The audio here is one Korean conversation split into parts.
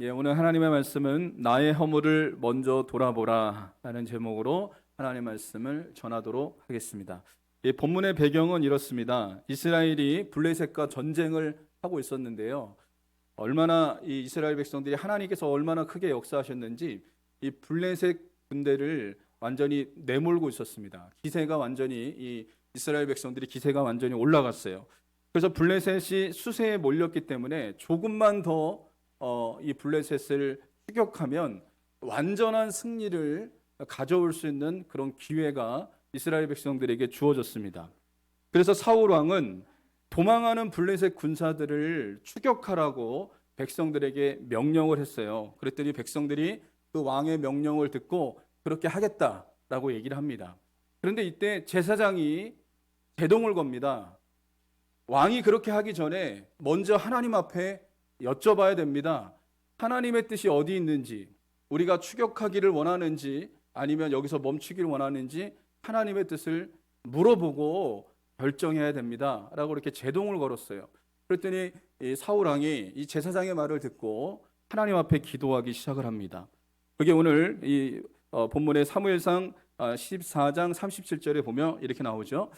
오늘 하나님의 말씀은 나의 허물을 먼저 돌아보라 라는 제목으로 하나님의 말씀을 전하도록 하겠습니다. 이 본문의 배경은 이렇습니다. 이스라엘이 블레셋과 전쟁을 하고 있었는데요. 얼마나 이 이스라엘 백성들이 하나님께서 얼마나 크게 역사하셨는지 이 블레셋 군대를 완전히 내몰고 있었습니다. 기세가 완전히 이 이스라엘 백성들이 기세가 완전히 올라갔어요. 그래서 블레셋이 수세에 몰렸기 때문에 조금만 더 이 블레셋을 추격하면 완전한 승리를 가져올 수 있는 그런 기회가 이스라엘 백성들에게 주어졌습니다. 그래서 사울 왕은 도망하는 블레셋 군사들을 추격하라고 백성들에게 명령을 했어요. 그랬더니 백성들이 그 왕의 명령을 듣고 그렇게 하겠다라고 얘기를 합니다. 그런데 이때 제사장이 제동을 겁니다. 왕이 그렇게 하기 전에 먼저 하나님 앞에 여쭤봐야 됩니다. 하나님의 뜻이 어디 있는지, 우리가 추격하기를 원하는지 아니면 여기서 멈추기를 원하는지 하나님의 뜻을 물어보고 결정해야 됩니다 라고 이렇게 제동을 걸었어요. 그랬더니 이 사울 왕이 이 제사장의 말을 듣고 하나님 앞에 기도하기 시작을 합니다. 그게 오늘 이 본문의 사무엘상 14장 37절에 보면 이렇게 나오죠.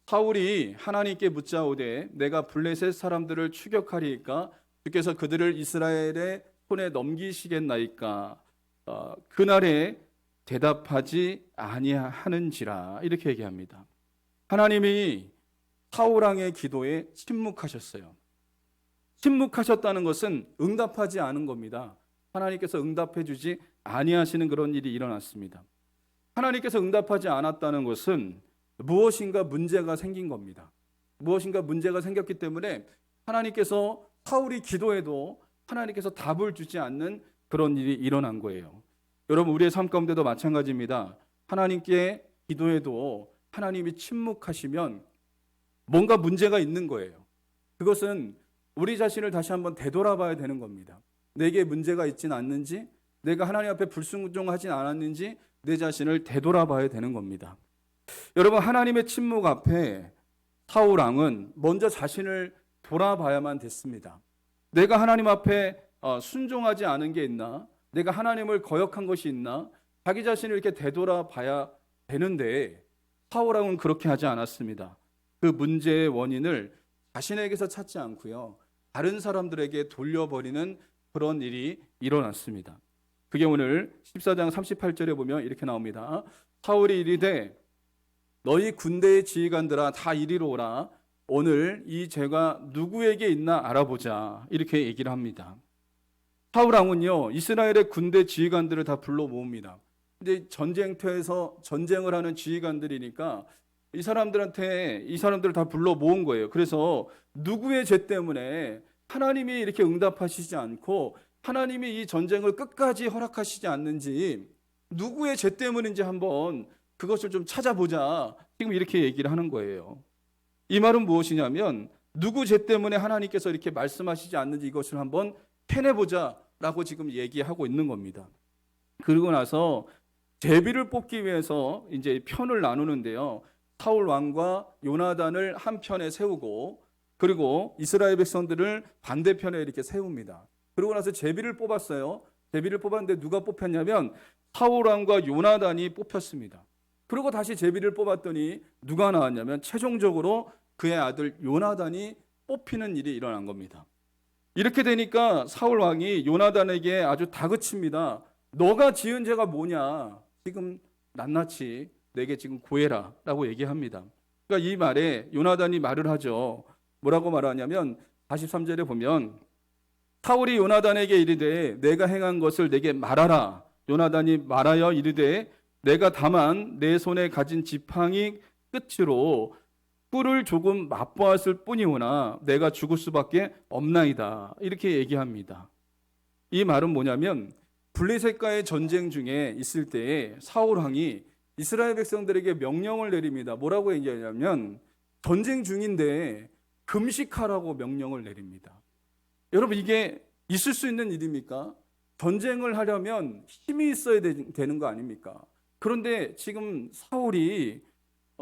사울이 하나님께 묻자오되 내가 블레셋 사람들을 추격하리이까 주께서 그들을 이스라엘의 손에 넘기시겠나이까 그날에 대답하지 아니하는지라 이렇게 얘기합니다. 하나님이 사울 왕의 기도에 침묵하셨어요. 침묵하셨다는 것은 응답하지 않은 겁니다. 하나님께서 응답해 주지 아니하시는 그런 일이 일어났습니다. 하나님께서 응답하지 않았다는 것은 무엇인가 문제가 생긴 겁니다. 무엇인가 문제가 생겼기 때문에 하나님께서 사울이 기도해도 하나님께서 답을 주지 않는 그런 일이 일어난 거예요. 여러분, 우리의 삶 가운데도 마찬가지입니다. 하나님께 기도해도 하나님이 침묵하시면 뭔가 문제가 있는 거예요. 그것은 우리 자신을 다시 한번 되돌아봐야 되는 겁니다. 내게 문제가 있진 않는지, 내가 하나님 앞에 불순종하진 않았는지 내 자신을 되돌아봐야 되는 겁니다. 여러분, 하나님의 침묵 앞에 사울 왕은 먼저 자신을 돌아봐야만 됐습니다. 내가 하나님 앞에 순종하지 않은 게 있나? 내가 하나님을 거역한 것이 있나? 자기 자신을 이렇게 되돌아봐야 되는데 사울 왕은 그렇게 하지 않았습니다. 그 문제의 원인을 자신에게서 찾지 않고요, 다른 사람들에게 돌려버리는 그런 일이 일어났습니다. 그게 오늘 14장 38절에 보면 이렇게 나옵니다. 사울이 이르되 너희 군대의 지휘관들아 다 이리로 오라. 오늘 이 죄가 누구에게 있나 알아보자. 이렇게 얘기를 합니다. 사울 왕은요, 이스라엘의 군대 지휘관들을 다 불러 모읍니다. 근데 전쟁터에서 전쟁을 하는 지휘관들이니까 이 사람들을 다 불러 모은 거예요. 그래서 누구의 죄 때문에 하나님이 이렇게 응답하시지 않고 하나님이 이 전쟁을 끝까지 허락하시지 않는지, 누구의 죄 때문인지 한번 그것을 좀 찾아보자. 지금 이렇게 얘기를 하는 거예요. 이 말은 무엇이냐면 누구 죄 때문에 하나님께서 이렇게 말씀하시지 않는지 이것을 한번 캐내보자 라고 지금 얘기하고 있는 겁니다. 그러고 나서 제비를 뽑기 위해서 이제 편을 나누는데요. 사울 왕과 요나단을 한 편에 세우고 그리고 이스라엘 백성들을 반대편에 이렇게 세웁니다. 그러고 나서 제비를 뽑았어요. 제비를 뽑았는데 누가 뽑혔냐면 사울 왕과 요나단이 뽑혔습니다. 그리고 다시 제비를 뽑았더니 누가 나왔냐면 최종적으로 그의 아들 요나단이 뽑히는 일이 일어난 겁니다. 이렇게 되니까 사울 왕이 요나단에게 아주 다그칩니다. 너가 지은 죄가 뭐냐? 지금 낱낱이 내게 지금 구해라 라고 얘기합니다. 그러니까 이 말에 요나단이 말을 하죠. 뭐라고 말하냐면 43절에 보면 사울이 요나단에게 이르되 내가 행한 것을 내게 말하라. 요나단이 말하여 이르되 내가 다만 내 손에 가진 지팡이 끝으로 꿀을 조금 맛보았을 뿐이오나 내가 죽을 수밖에 없나이다. 이렇게 얘기합니다. 이 말은 뭐냐면 블레셋과의 전쟁 중에 있을 때에 사울 왕이 이스라엘 백성들에게 명령을 내립니다. 뭐라고 얘기하냐면 전쟁 중인데 금식하라고 명령을 내립니다. 여러분, 이게 있을 수 있는 일입니까? 전쟁을 하려면 힘이 있어야 되는 거 아닙니까? 그런데 지금 사울이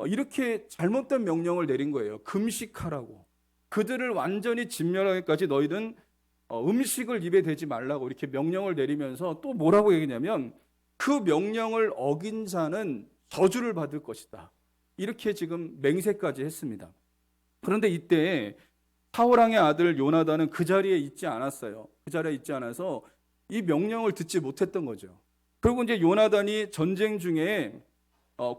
이렇게 잘못된 명령을 내린 거예요. 금식하라고. 그들을 완전히 진멸하기까지 너희는 음식을 입에 대지 말라고 이렇게 명령을 내리면서 또 뭐라고 얘기냐면 그 명령을 어긴 자는 저주를 받을 것이다. 이렇게 지금 맹세까지 했습니다. 그런데 이때 사울왕의 아들 요나단은 그 자리에 있지 않았어요. 그 자리에 있지 않아서 이 명령을 듣지 못했던 거죠. 그리고 이제 요나단이 전쟁 중에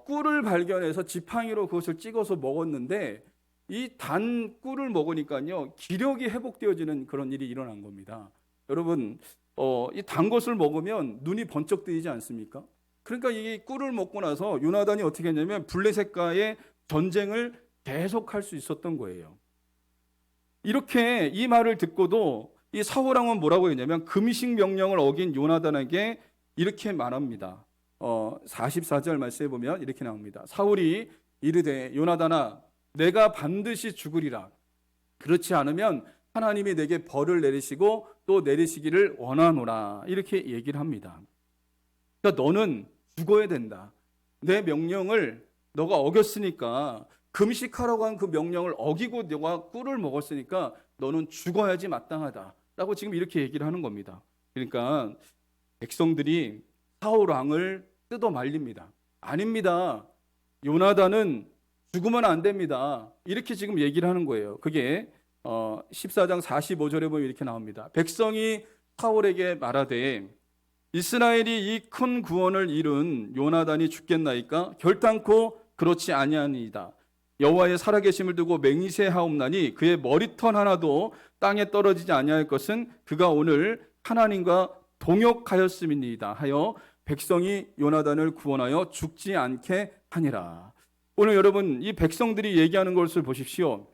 꿀을 발견해서 지팡이로 그것을 찍어서 먹었는데 이 단 꿀을 먹으니까요 기력이 회복되어지는 그런 일이 일어난 겁니다. 여러분 이 단 것을 먹으면 눈이 번쩍 뜨이지 않습니까? 그러니까 이 꿀을 먹고 나서 요나단이 어떻게 했냐면 블레셋과의 전쟁을 계속할 수 있었던 거예요. 이렇게 이 말을 듣고도 이 사울왕은 뭐라고 했냐면 금식 명령을 어긴 요나단에게 이렇게 말합니다. 44절 말씀해 보면 이렇게 나옵니다. 사울이 이르되 요나단아 내가 반드시 죽으리라. 그렇지 않으면 하나님이 내게 벌을 내리시고 또 내리시기를 원하노라. 이렇게 얘기를 합니다. 그러니까 너는 죽어야 된다. 내 명령을 너가 어겼으니까 금식하라고 한 그 명령을 어기고 너가 꿀을 먹었으니까 너는 죽어야지 마땅하다. 라고 지금 이렇게 얘기를 하는 겁니다. 그러니까 백성들이 사울 왕을 뜯어 말립니다. 아닙니다. 요나단은 죽으면 안 됩니다. 이렇게 지금 얘기를 하는 거예요. 그게 14장 45절에 보면 이렇게 나옵니다. 백성이 사울에게 말하되 이스라엘이 이 큰 구원을 이룬 요나단이 죽겠나이까? 결단코 그렇지 아니하니이다. 여호와의 살아계심을 두고 맹세하옵나니 그의 머리털 하나도 땅에 떨어지지 아니할 것은 그가 오늘 하나님과 동역하였음이니이다 하여 백성이 요나단을 구원하여 죽지 않게 하니라. 오늘 여러분 이 백성들이 얘기하는 것을 보십시오.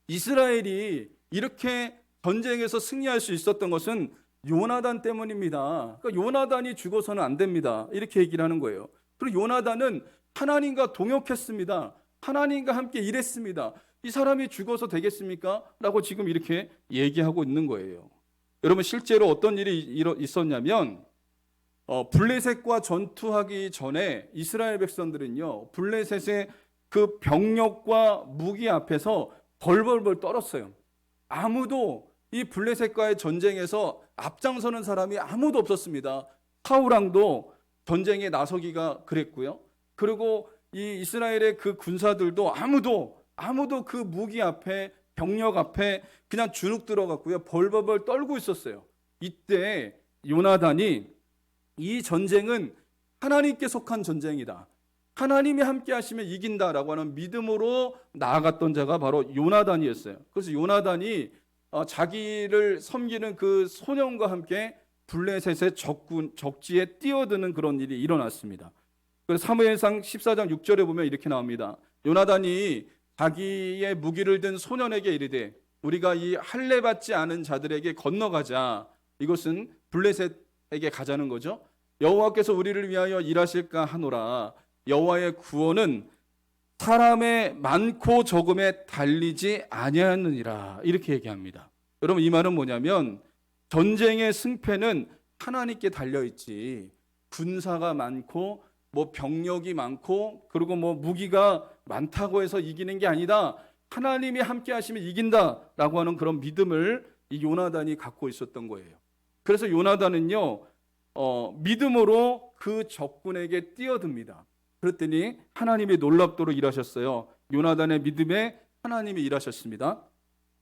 이스라엘이 이렇게 전쟁에서 승리할 수 있었던 것은 요나단 때문입니다. 그러니까 요나단이 죽어서는 안 됩니다. 이렇게 얘기를 하는 거예요. 그리고 요나단은 하나님과 동역했습니다. 하나님과 함께 일했습니다. 이 사람이 죽어서 되겠습니까? 라고 지금 이렇게 얘기하고 있는 거예요. 여러분 실제로 어떤 일이 있었냐면 블레셋과 전투하기 전에 이스라엘 백성들은요 블레셋의 그 병력과 무기 앞에서 벌벌벌 떨었어요. 아무도 이 블레셋과의 전쟁에서 앞장서는 사람이 아무도 없었습니다. 사울왕도 전쟁에 나서기가 그랬고요. 그리고 이 이스라엘의 그 군사들도 아무도 그 무기 앞에 병력 앞에 그냥 주눅 들어갔고요. 벌벌벌 떨고 있었어요. 이때 요나단이 이 전쟁은 하나님께 속한 전쟁이다. 하나님이 함께 하시면 이긴다라고 하는 믿음으로 나아갔던 자가 바로 요나단이었어요. 그래서 요나단이 자기를 섬기는 그 소년과 함께 블레셋의 적지에 뛰어드는 그런 일이 일어났습니다. 그래서 사무엘상 14장 6절에 보면 이렇게 나옵니다. 요나단이 자기의 무기를 든 소년에게 이르되 우리가 이 할례 받지 않은 자들에게 건너가자. 이것은 블레셋에게 가자는 거죠. 여호와께서 우리를 위하여 일하실까 하노라. 여호와의 구원은 사람의 많고 적음에 달리지 아니하느니라. 이렇게 얘기합니다. 여러분 이 말은 뭐냐면 전쟁의 승패는 하나님께 달려있지 군사가 많고 뭐 병력이 많고 그리고 뭐 무기가 많다고 해서 이기는 게 아니다. 하나님이 함께 하시면 이긴다라고 하는 그런 믿음을 이 요나단이 갖고 있었던 거예요. 그래서 요나단은요 믿음으로 그 적군에게 뛰어듭니다. 그랬더니 하나님이 놀랍도록 일하셨어요. 요나단의 믿음에 하나님이 일하셨습니다.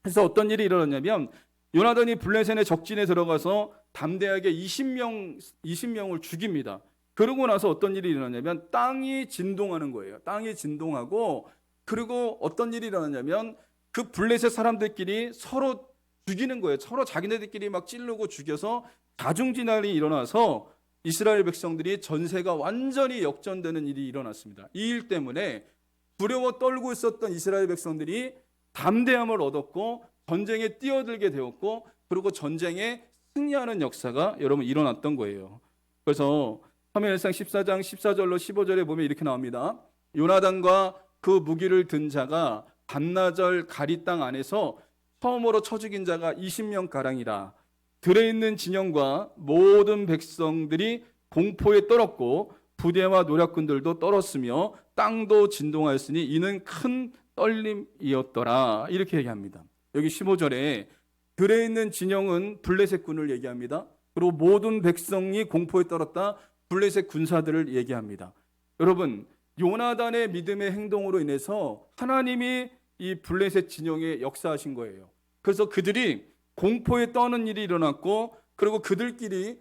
그래서 어떤 일이 일어났냐면 요나단이 블레셋의 적진에 들어가서 담대하게 20명을 죽입니다. 그러고 나서 어떤 일이 일어났냐면 땅이 진동하는 거예요. 땅이 진동하고 그리고 어떤 일이 일어났냐면 그 블레셋 사람들끼리 서로 죽이는 거예요. 서로 자기네들끼리 막 찌르고 죽여서 다중진환이 일어나서 이스라엘 백성들이 전세가 완전히 역전되는 일이 일어났습니다. 이 일 때문에 두려워 떨고 있었던 이스라엘 백성들이 담대함을 얻었고 전쟁에 뛰어들게 되었고 그리고 전쟁에 승리하는 역사가 여러분 일어났던 거예요. 그래서 사무엘상 14장 14절로 15절에 보면 이렇게 나옵니다. 요나단과 그 무기를 든 자가 반나절 가리 땅 안에서 처음으로 쳐 죽인 자가 20명가량이라. 들에 있는 진영과 모든 백성들이 공포에 떨었고 부대와 노략군들도 떨었으며 땅도 진동하였으니 이는 큰 떨림이었더라. 이렇게 얘기합니다. 여기 15절에 들에 있는 진영은 블레셋 군을 얘기합니다. 그리고 모든 백성이 공포에 떨었다. 블레셋 군사들을 얘기합니다. 여러분, 요나단의 믿음의 행동으로 인해서 하나님이 이 블레셋 진영에 역사하신 거예요. 그래서 그들이 공포에 떠는 일이 일어났고, 그리고 그들끼리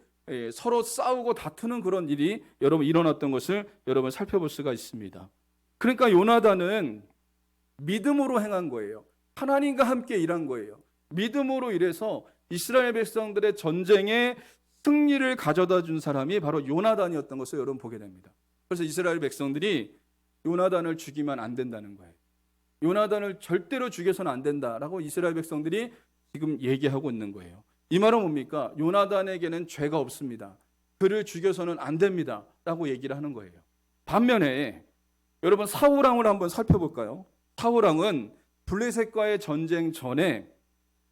서로 싸우고 다투는 그런 일이 여러분 일어났던 것을 여러분 살펴볼 수가 있습니다. 그러니까 요나단은 믿음으로 행한 거예요. 하나님과 함께 일한 거예요. 믿음으로 일해서 이스라엘 백성들의 전쟁에 승리를 가져다 준 사람이 바로 요나단이었던 것을 여러분 보게 됩니다. 그래서 이스라엘 백성들이 요나단을 죽이면 안 된다는 거예요. 요나단을 절대로 죽여서는 안 된다라고 이스라엘 백성들이 지금 얘기하고 있는 거예요. 이 말은 뭡니까? 요나단에게는 죄가 없습니다. 그를 죽여서는 안 됩니다 라고 얘기를 하는 거예요. 반면에 여러분 사울왕을 한번 살펴볼까요? 사울왕은 블레셋과의 전쟁 전에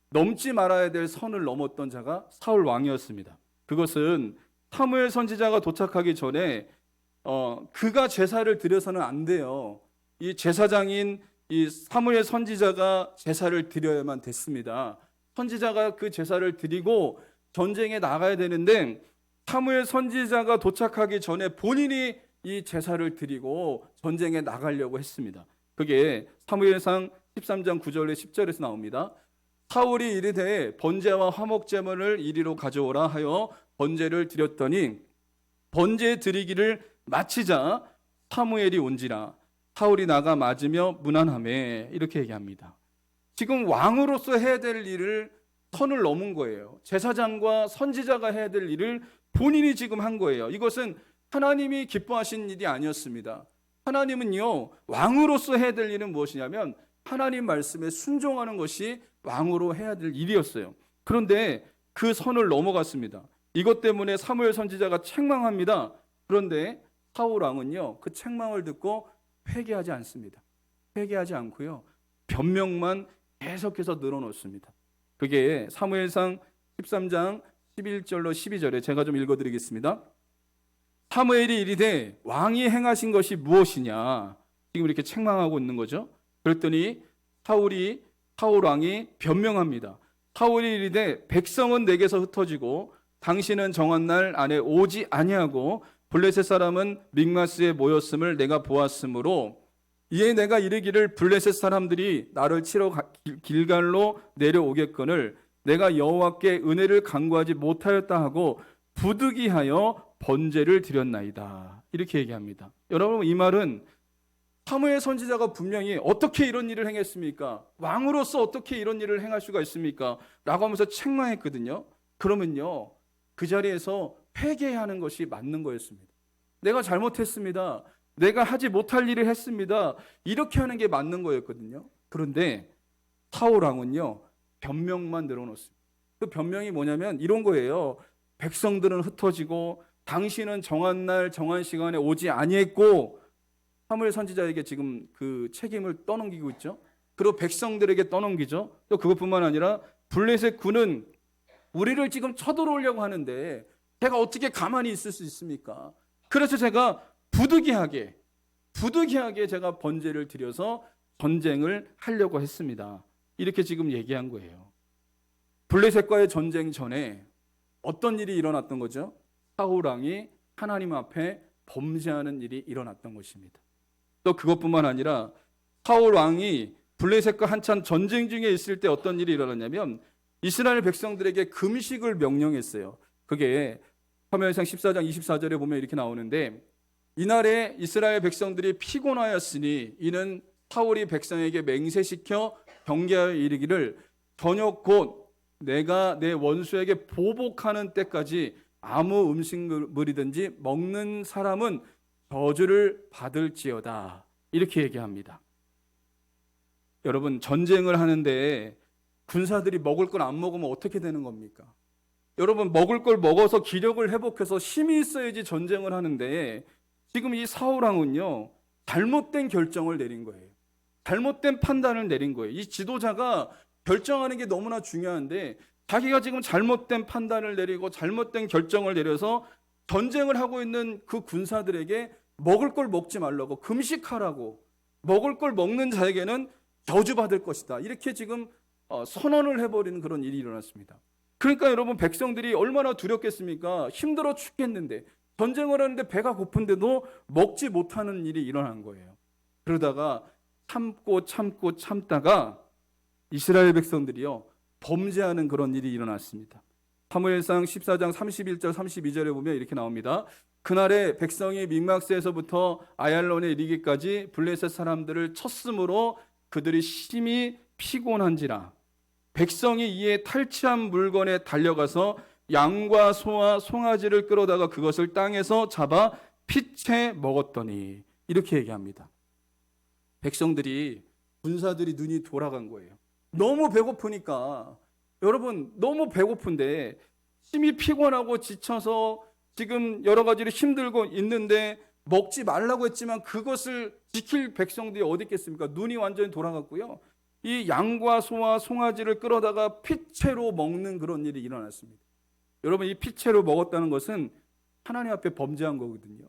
넘지 말아야 될 선을 넘었던 자가 사울왕이었습니다. 그것은 사무엘 선지자가 도착하기 전에 그가 제사를 드려서는 안 돼요. 이 제사장인 이 사무엘 선지자가 제사를 드려야만 됐습니다. 선지자가 그 제사를 드리고 전쟁에 나가야 되는데 사무엘 선지자가 도착하기 전에 본인이 이 제사를 드리고 전쟁에 나가려고 했습니다. 그게 사무엘상 13장 9절에 10절에서 나옵니다. 사울이 이르되 번제와 화목제물을 이리로 가져오라 하여 번제를 드렸더니 번제 드리기를 마치자 사무엘이 온지라 사울이 나가 맞으며 문안하매 이렇게 얘기합니다. 지금 왕으로서 해야 될 일을 선을 넘은 거예요. 제사장과 선지자가 해야 될 일을 본인이 지금 한 거예요. 이것은 하나님이 기뻐하신 일이 아니었습니다. 하나님은요, 왕으로서 해야 될 일은 무엇이냐면 하나님 말씀에 순종하는 것이 왕으로 해야 될 일이었어요. 그런데 그 선을 넘어갔습니다. 이것 때문에 사무엘 선지자가 책망합니다. 그런데 사울 왕은요, 그 책망을 듣고 회개하지 않습니다. 회개하지 않고요, 변명만 계속해서 늘어놓습니다. 그게 사무엘상 13장 11절로 12절에 제가 좀 읽어드리겠습니다. 사무엘이 이르되 왕이 행하신 것이 무엇이냐, 지금 이렇게 책망하고 있는 거죠. 그랬더니 사울 왕이 변명합니다. 사울이 이르되 백성은 내게서 흩어지고 당신은 정한 날 안에 오지 아니하고 블레셋 사람은 믹마스에 모였음을 내가 보았으므로 이에 내가 이르기를 블레셋 사람들이 나를 치러 길갈로 내려오겠거늘 내가 여호와께 은혜를 간구하지 못하였다 하고 부득이하여 번제를 드렸나이다. 이렇게 얘기합니다. 여러분, 이 말은 사무엘 선지자가 분명히 어떻게 이런 일을 행했습니까? 왕으로서 어떻게 이런 일을 행할 수가 있습니까? 라고 하면서 책망했거든요. 그러면요, 그 자리에서 회개해야 하는 것이 맞는 거였습니다. 내가 잘못했습니다. 내가 하지 못할 일을 했습니다. 이렇게 하는 게 맞는 거였거든요. 그런데 사울 왕은요, 변명만 늘어놓습니다. 그 변명이 뭐냐면 이런 거예요. 백성들은 흩어지고 당신은 정한 날 정한 시간에 오지 아니했고, 사무엘 선지자에게 지금 그 책임을 떠넘기고 있죠. 그리고 백성들에게 떠넘기죠. 또 그것뿐만 아니라 블레셋 군은 우리를 지금 쳐들어오려고 하는데 제가 어떻게 가만히 있을 수 있습니까? 그래서 제가 부득이하게 제가 번제를 드려서 전쟁을 하려고 했습니다. 이렇게 지금 얘기한 거예요. 블레셋과의 전쟁 전에 어떤 일이 일어났던 거죠? 사울 왕이 하나님 앞에 범죄하는 일이 일어났던 것입니다. 또 그것뿐만 아니라 사울 왕이 블레셋과 한참 전쟁 중에 있을 때 어떤 일이 일어났냐면 이스라엘 백성들에게 금식을 명령했어요. 그게 사무엘상 14장 24절에 보면 이렇게 나오는데 이날에 이스라엘 백성들이 피곤하였으니 이는 사울이 백성에게 맹세시켜 경계하여 이르기를 저녁 곧 내가 내 원수에게 보복하는 때까지 아무 음식물이든지 먹는 사람은 저주를 받을지어다. 이렇게 얘기합니다. 여러분, 전쟁을 하는데 군사들이 먹을 걸 안 먹으면 어떻게 되는 겁니까? 여러분, 먹을 걸 먹어서 기력을 회복해서 힘이 있어야지 전쟁을 하는데 지금 이 사울 왕은요, 잘못된 결정을 내린 거예요. 잘못된 판단을 내린 거예요. 이 지도자가 결정하는 게 너무나 중요한데 자기가 지금 잘못된 판단을 내리고 잘못된 결정을 내려서 전쟁을 하고 있는 그 군사들에게 먹을 걸 먹지 말라고, 금식하라고, 먹을 걸 먹는 자에게는 저주받을 것이다. 이렇게 지금 선언을 해버리는 그런 일이 일어났습니다. 그러니까 여러분, 백성들이 얼마나 두렵겠습니까? 힘들어 죽겠는데, 전쟁을 하는데 배가 고픈데도 먹지 못하는 일이 일어난 거예요. 그러다가 참다가 이스라엘 백성들이요, 범죄하는 그런 일이 일어났습니다. 사무엘상 14장 31절 32절에 보면 이렇게 나옵니다. 그날에 백성이 mik마스에서부터 아얄론에 이르기까지 블레셋 사람들을 쳤으므로 그들이 심히 피곤한지라. 백성이 이에 탈취한 물건에 달려가서 양과 소와 송아지를 끌어다가 그것을 땅에서 잡아 피채 먹었더니, 이렇게 얘기합니다. 백성들이, 군사들이 눈이 돌아간 거예요. 너무 배고프니까. 여러분, 너무 배고픈데 심히 피곤하고 지쳐서 지금 여러 가지로 힘들고 있는데 먹지 말라고 했지만 그것을 지킬 백성들이 어디 있겠습니까? 눈이 완전히 돌아갔고요. 이 양과 소와 송아지를 끌어다가 피채로 먹는 그런 일이 일어났습니다. 여러분, 이 피채로 먹었다는 것은 하나님 앞에 범죄한 거거든요.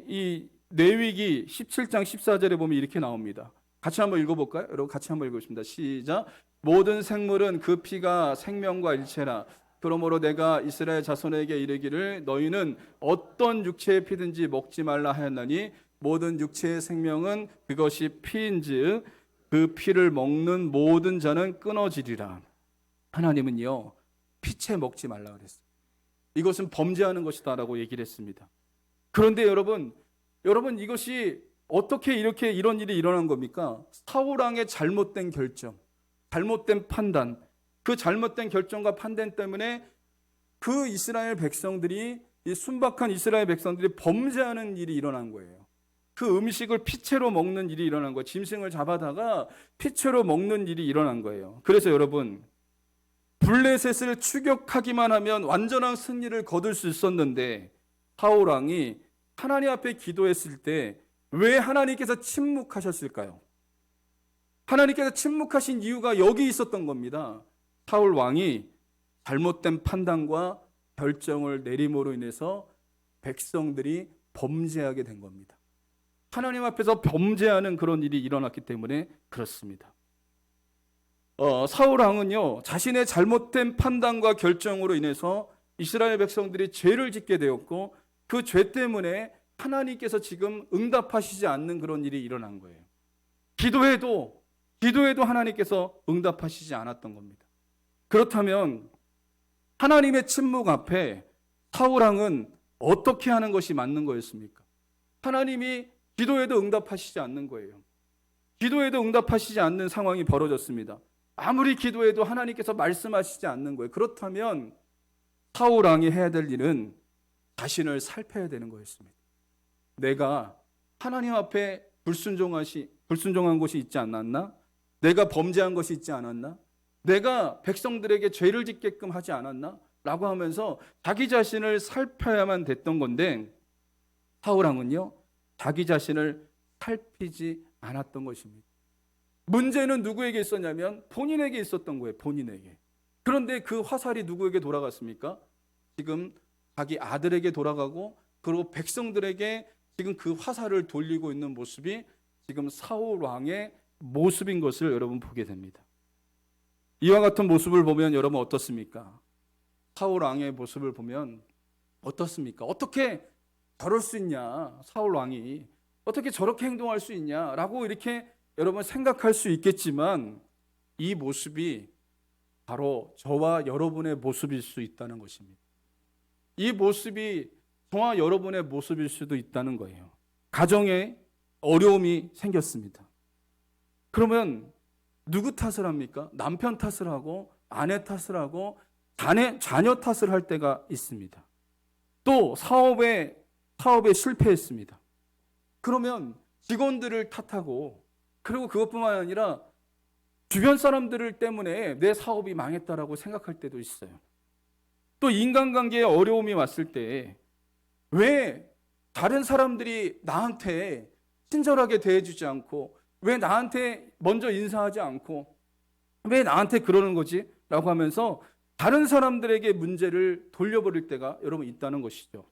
이 레위기 17장 14절에 보면 이렇게 나옵니다. 같이 한번 읽어볼까요? 여러분, 같이 한번 읽어보겠습니다. 시작. 모든 생물은 그 피가 생명과 일체라. 그러므로 내가 이스라엘 자손에게 이르기를 너희는 어떤 육체의 피든지 먹지 말라 하였나니 모든 육체의 생명은 그것이 피인즉 그 피를 먹는 모든 자는 끊어지리라. 하나님은요, 피채 먹지 말라 그랬어요. 이것은 범죄하는 것이다라고 얘기를 했습니다. 그런데 여러분 이것이 어떻게 이렇게 이런 일이 일어난 겁니까? 사울 왕의 잘못된 결정, 잘못된 판단, 그 잘못된 결정과 판단 때문에 그 이스라엘 백성들이, 이 순박한 이스라엘 백성들이 범죄하는 일이 일어난 거예요. 그 음식을 피채로 먹는 일이 일어난 거예요. 짐승을 잡아다가 피채로 먹는 일이 일어난 거예요. 그래서 여러분, 블레셋을 추격하기만 하면 완전한 승리를 거둘 수 있었는데 사울 왕이 하나님 앞에 기도했을 때 왜 하나님께서 침묵하셨을까요? 하나님께서 침묵하신 이유가 여기 있었던 겁니다. 사울 왕이 잘못된 판단과 결정을 내림으로 인해서 백성들이 범죄하게 된 겁니다. 하나님 앞에서 범죄하는 그런 일이 일어났기 때문에 그렇습니다. 사울 왕은요, 자신의 잘못된 판단과 결정으로 인해서 이스라엘 백성들이 죄를 짓게 되었고 그 죄 때문에 하나님께서 지금 응답하시지 않는 그런 일이 일어난 거예요. 기도해도 하나님께서 응답하시지 않았던 겁니다. 그렇다면 하나님의 침묵 앞에 사울 왕은 어떻게 하는 것이 맞는 거였습니까? 하나님이 기도해도 응답하시지 않는 거예요. 기도해도 응답하시지 않는 상황이 벌어졌습니다. 아무리 기도해도 하나님께서 말씀하시지 않는 거예요. 그렇다면 사울 왕이 해야 될 일은 자신을 살펴야 되는 거였습니다. 내가 하나님 앞에 불순종한 것이 있지 않았나? 내가 범죄한 것이 있지 않았나? 내가 백성들에게 죄를 짓게끔 하지 않았나? 라고 하면서 자기 자신을 살펴야만 됐던 건데 사울 왕은요, 자기 자신을 살피지 않았던 것입니다. 문제는 누구에게 있었냐면 본인에게 있었던 거예요. 본인에게. 그런데 그 화살이 누구에게 돌아갔습니까? 지금 자기 아들에게 돌아가고, 그리고 백성들에게 지금 그 화살을 돌리고 있는 모습이 지금 사울 왕의 모습인 것을 여러분 보게 됩니다. 이와 같은 모습을 보면 여러분 어떻습니까? 사울 왕의 모습을 보면 어떻습니까? 어떻게 저럴 수 있냐? 사울 왕이 어떻게 저렇게 행동할 수 있냐라고 이렇게 여러분 생각할 수 있겠지만 이 모습이 바로 저와 여러분의 모습일 수 있다는 것입니다. 이 모습이 저와 여러분의 모습일 수도 있다는 거예요. 가정에 어려움이 생겼습니다. 그러면 누구 탓을 합니까? 남편 탓을 하고 아내 탓을 하고 자녀 탓을 할 때가 있습니다. 또 사업에 실패했습니다. 그러면 직원들을 탓하고, 그리고 그것뿐만 아니라 주변 사람들 때문에 내 사업이 망했다라고 생각할 때도 있어요. 또 인간관계에 어려움이 왔을 때 왜 다른 사람들이 나한테 친절하게 대해주지 않고, 왜 나한테 먼저 인사하지 않고, 왜 나한테 그러는 거지? 라고 하면서 다른 사람들에게 문제를 돌려버릴 때가 여러분 있다는 것이죠.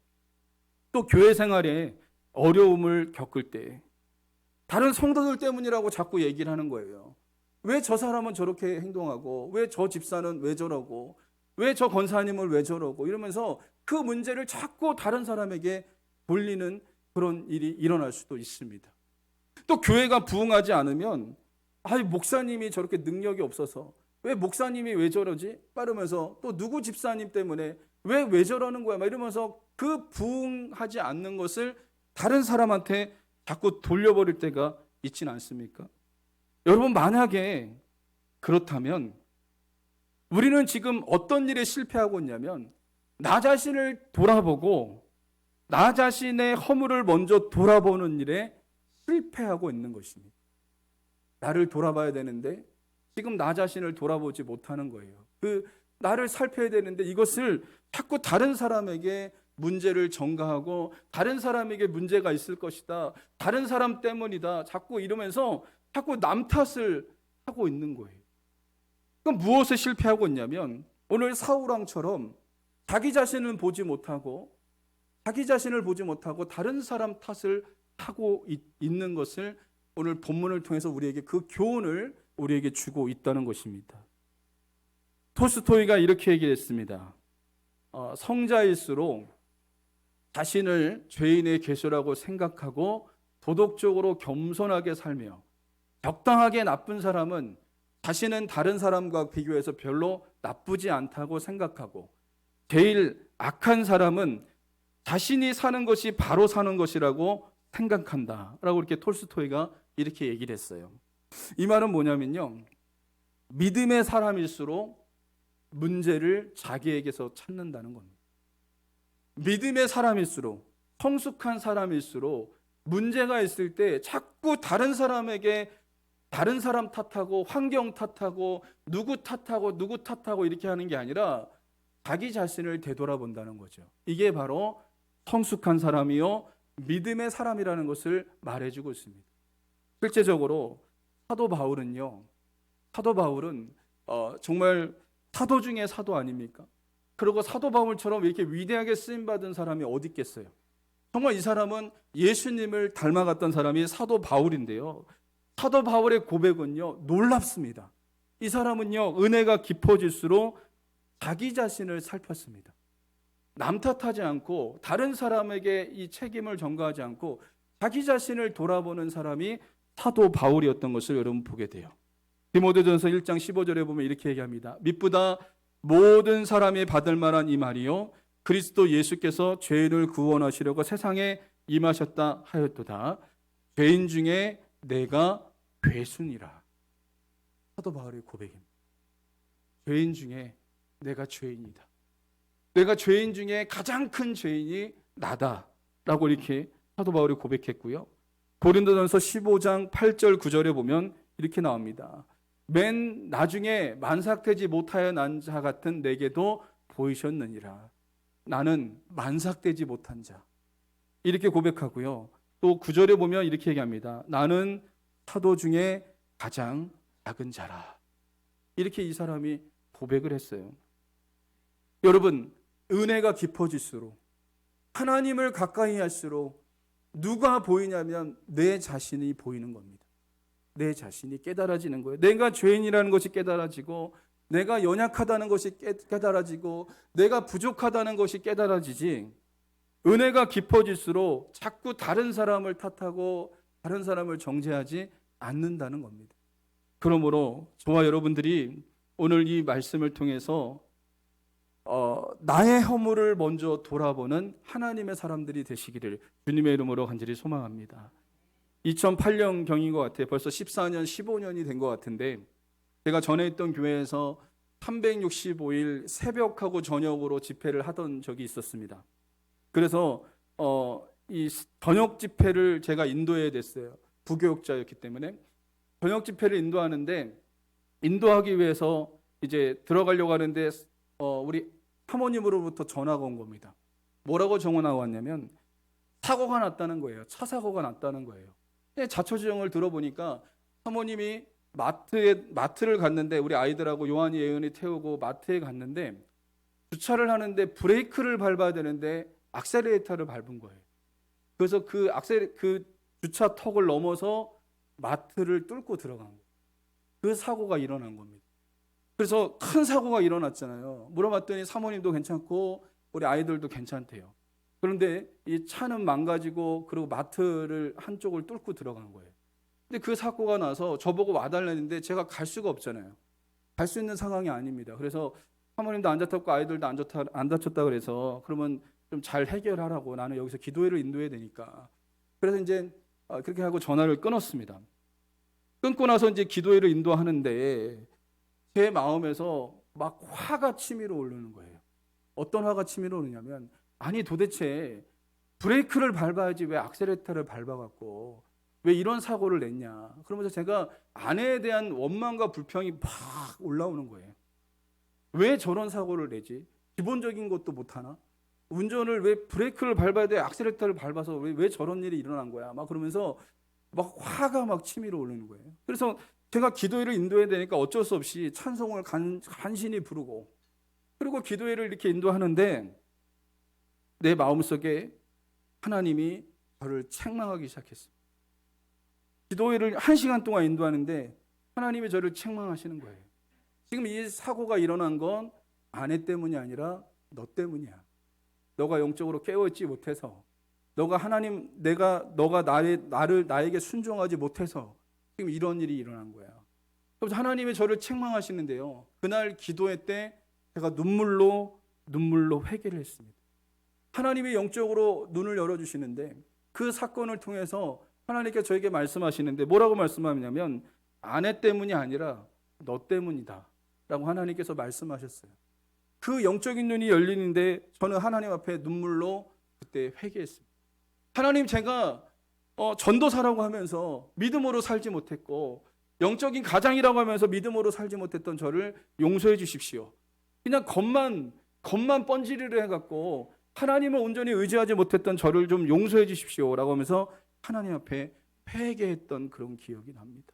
또 교회 생활에 어려움을 겪을 때 다른 성도들 때문이라고 자꾸 얘기를 하는 거예요. 왜 저 사람은 저렇게 행동하고, 왜 저 집사는 왜 저러고, 왜 저 권사님을 왜 저러고, 이러면서 그 문제를 자꾸 다른 사람에게 돌리는 그런 일이 일어날 수도 있습니다. 또 교회가 부흥하지 않으면, 목사님이 저렇게 능력이 없어서, 왜 목사님이 왜 저러지? 빠르면서 또 누구 집사님 때문에 왜 저러는 거야? 막 이러면서 그 부흥하지 않는 것을 다른 사람한테 자꾸 돌려버릴 때가 있진 않습니까? 여러분, 만약에 그렇다면 우리는 지금 어떤 일에 실패하고 있냐면, 나 자신을 돌아보고 나 자신의 허물을 먼저 돌아보는 일에 실패하고 있는 것입니다. 나를 돌아봐야 되는데 지금 나 자신을 돌아보지 못하는 거예요. 나를 살펴야 되는데 이것을 자꾸 다른 사람에게 문제를 전가하고, 다른 사람에게 문제가 있을 것이다, 다른 사람 때문이다, 자꾸 이러면서 자꾸 남 탓을 하고 있는 거예요. 그럼 무엇에 실패하고 있냐면, 오늘 사울왕처럼 자기 자신을 보지 못하고 다른 사람 탓을 하고 있는 것을 오늘 본문을 통해서 우리에게 그 교훈을 우리에게 주고 있다는 것입니다. 톨스토이가 이렇게 얘기했습니다. 성자일수록 자신을 죄인의 개수라고 생각하고 도덕적으로 겸손하게 살며, 적당하게 나쁜 사람은 자신은 다른 사람과 비교해서 별로 나쁘지 않다고 생각하고, 제일 악한 사람은 자신이 사는 것이 바로 사는 것이라고 생각한다 라고 이렇게 톨스토이가 이렇게 얘기를 했어요. 이 말은 뭐냐면요, 믿음의 사람일수록 문제를 자기에게서 찾는다는 겁니다. 믿음의 사람일수록, 성숙한 사람일수록 문제가 있을 때 자꾸 다른 사람에게, 다른 사람 탓하고 환경 탓하고 누구 탓하고 이렇게 하는 게 아니라 자기 자신을 되돌아본다는 거죠. 이게 바로 성숙한 사람이요 믿음의 사람이라는 것을 말해주고 있습니다. 실제적으로 사도 바울은 정말 사도 중에 사도 아닙니까? 그리고 사도 바울처럼 이렇게 위대하게 쓰임받은 사람이 어디 있겠어요? 정말 이 사람은 예수님을 닮아갔던 사람이 사도 바울인데요, 사도 바울의 고백은요 놀랍습니다. 이 사람은요 은혜가 깊어질수록 자기 자신을 살폈습니다. 남 탓하지 않고 다른 사람에게 이 책임을 전가하지 않고 자기 자신을 돌아보는 사람이 사도 바울이었던 것을 여러분 보게 돼요. 디모데전서 1장 15절에 보면 이렇게 얘기합니다. mit보다 모든 사람이 받을 만한 이 말이요 그리스도 예수께서 죄인을 구원하시려고 세상에 임하셨다 하였도다. 죄인 중에 내가 괴순이라. 사도 바울의 고백입니다. 죄인 중에 내가 죄인이다. 내가 죄인 중에 가장 큰 죄인이 나다라고 이렇게 사도 바울이 고백했고요. 고린도전서 15장 8절 9절에 보면 이렇게 나옵니다. 맨 나중에 만삭되지 못하여 난 자 같은 내게도 보이셨느니라. 나는 만삭되지 못한 자. 이렇게 고백하고요. 또 9절에 보면 이렇게 얘기합니다. 나는 사도 중에 가장 작은 자라. 이렇게 이 사람이 고백을 했어요. 여러분, 은혜가 깊어질수록, 하나님을 가까이 할수록 누가 보이냐면 내 자신이 보이는 겁니다. 내 자신이 깨달아지는 거예요. 내가 죄인이라는 것이 깨달아지고, 내가 연약하다는 것이 깨달아지고, 내가 부족하다는 것이 깨달아지지, 은혜가 깊어질수록 자꾸 다른 사람을 탓하고 다른 사람을 정죄하지 않는다는 겁니다. 그러므로 저와 여러분들이 오늘 이 말씀을 통해서 나의 허물을 먼저 돌아보는 하나님의 사람들이 되시기를 주님의 이름으로 간절히 소망합니다. 2008년 경인 것 같아요. 벌써 14년, 15년이 된 것 같은데, 제가 전에 있던 교회에서 365일 새벽하고 저녁으로 집회를 하던 적이 있었습니다. 그래서 이 저녁 집회를 제가 인도해야 됐어요. 부교육자였기 때문에 저녁 집회를 인도하는데, 인도하기 위해서 이제 들어가려고 하는데 우리 사모님으로부터 전화가 온 겁니다. 뭐라고 전화가 왔냐면 사고가 났다는 거예요. 차 사고가 났다는 거예요. 자초지종을 들어보니까 사모님이 마트를 갔는데, 우리 아이들하고 요한이 예은이 태우고 마트에 갔는데 주차를 하는데 브레이크를 밟아야 되는데 악셀레이터를 밟은 거예요. 그래서 그 주차 턱을 넘어서 마트를 뚫고 들어간 거예요. 그 사고가 일어난 겁니다. 그래서 큰 사고가 일어났잖아요. 물어봤더니 사모님도 괜찮고 우리 아이들도 괜찮대요. 그런데 이 차는 망가지고 그리고 마트를 한쪽을 뚫고 들어간 거예요. 근데 그 사고가 나서 저보고 와달라는데 제가 갈 수가 없잖아요. 갈 수 있는 상황이 아닙니다. 그래서 사모님도 안 다쳤고 아이들도 안 다쳤다 그래서 그러면 좀 잘 해결하라고, 나는 여기서 기도회를 인도해야 되니까. 그래서 이제 그렇게 하고 전화를 끊었습니다. 끊고 나서 이제 기도회를 인도하는데 제 마음에서 막 화가 치밀어 오르는 거예요. 어떤 화가 치밀어 오르냐면, 아니 도대체 브레이크를 밟아야지 왜 악셀레터를 밟아갖고 왜 이런 사고를 냈냐. 그러면서 제가 아내에 대한 원망과 불평이 막 올라오는 거예요. 왜 저런 사고를 내지? 기본적인 것도 못하나? 운전을 왜 브레이크를 밟아야 돼? 악셀레터를 밟아서 왜 저런 일이 일어난 거야? 막 그러면서 막 화가 막 치밀어 오르는 거예요. 그래서 제가 기도회를 인도해야 되니까 어쩔 수 없이 찬송을 간신히 부르고, 그리고 기도회를 이렇게 인도하는데 내 마음속에 하나님이 저를 책망하기 시작했습니다. 기도회를 1시간 동안 인도하는데 하나님이 저를 책망하시는 거예요. 지금 이 사고가 일어난 건 아내 때문이 아니라 너 때문이야. 너가 영적으로 깨어있지 못해서, 너가 나에게 순종하지 못해서 지금 이런 일이 일어난 거야. 그래서 하나님이 저를 책망하시는데요. 그날 기도회 때 제가 눈물로 회개를 했습니다. 하나님이 영적으로 눈을 열어주시는데 그 사건을 통해서 하나님께 저에게 말씀하시는데 뭐라고 말씀하냐면, 아내 때문이 아니라 너 때문이다 라고 하나님께서 말씀하셨어요. 그 영적인 눈이 열리는데 저는 하나님 앞에 눈물로 그때 회개했습니다. 하나님, 제가 전도사라고 하면서 믿음으로 살지 못했고 영적인 가장이라고 하면서 믿음으로 살지 못했던 저를 용서해 주십시오. 그냥 겉만 번지르르 해갖고 하나님을 온전히 의지하지 못했던 저를 좀 용서해 주십시오 라고 하면서 하나님 앞에 회개했던 그런 기억이 납니다.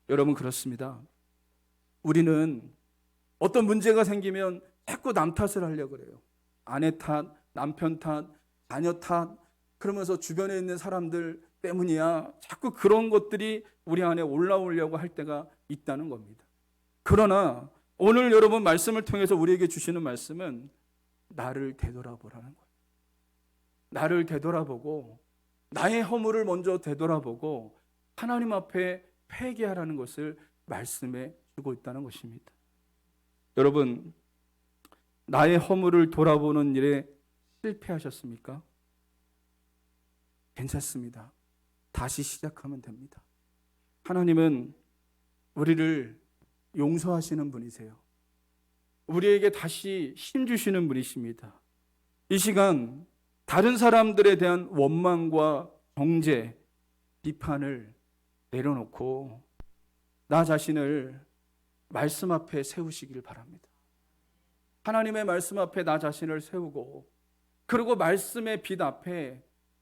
여러분, 그렇습니다. 우리는 어떤 문제가 생기면 자꾸 남 탓을 하려고 그래요. 아내 탓, 남편 탓, 자녀 탓, 그러면서 주변에 있는 사람들 때문이야. 자꾸 그런 것들이 우리 안에 올라오려고 할 때가 있다는 겁니다. 그러나 오늘 여러분 말씀을 통해서 우리에게 주시는 말씀은 나를 되돌아보라는 거예요. 나를 되돌아보고 나의 허물을 먼저 되돌아보고 하나님 앞에 회개하라는 것을 말씀해 주고 있다는 것입니다. 여러분, 나의 허물을 돌아보는 일에 실패하셨습니까? 괜찮습니다. 다시 시작하면 됩니다. 하나님은 우리를 용서하시는 분이세요. 우리에게 다시 힘 주시는 분이십니다. 이 시간 다른 사람들에 대한 원망과 정죄, 비판을 내려놓고 나 자신을 말씀 앞에 세우시길 바랍니다. 하나님의 말씀 앞에 나 자신을 세우고, 그리고 말씀의 빛 앞에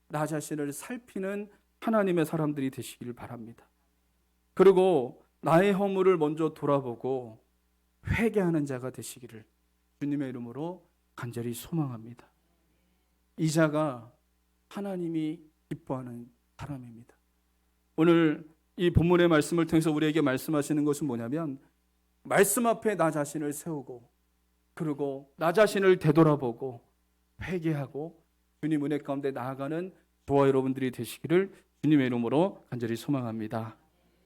나 자신을 살피는 하나님의 사람들이 되시길 바랍니다. 그리고 나의 허물을 먼저 돌아보고 회개하는 자가 되시기를 주님의 이름으로 간절히 소망합니다. 이 자가 하나님이 기뻐하는 사람입니다. 오늘 이 본문의 말씀을 통해서 우리에게 말씀하시는 것은 뭐냐면, 말씀 앞에 나 자신을 세우고, 그리고 나 자신을 되돌아보고 회개하고 주님 은혜 가운데 나아가는 저와 여러분들이 되시기를 주님의 이름으로 간절히 소망합니다.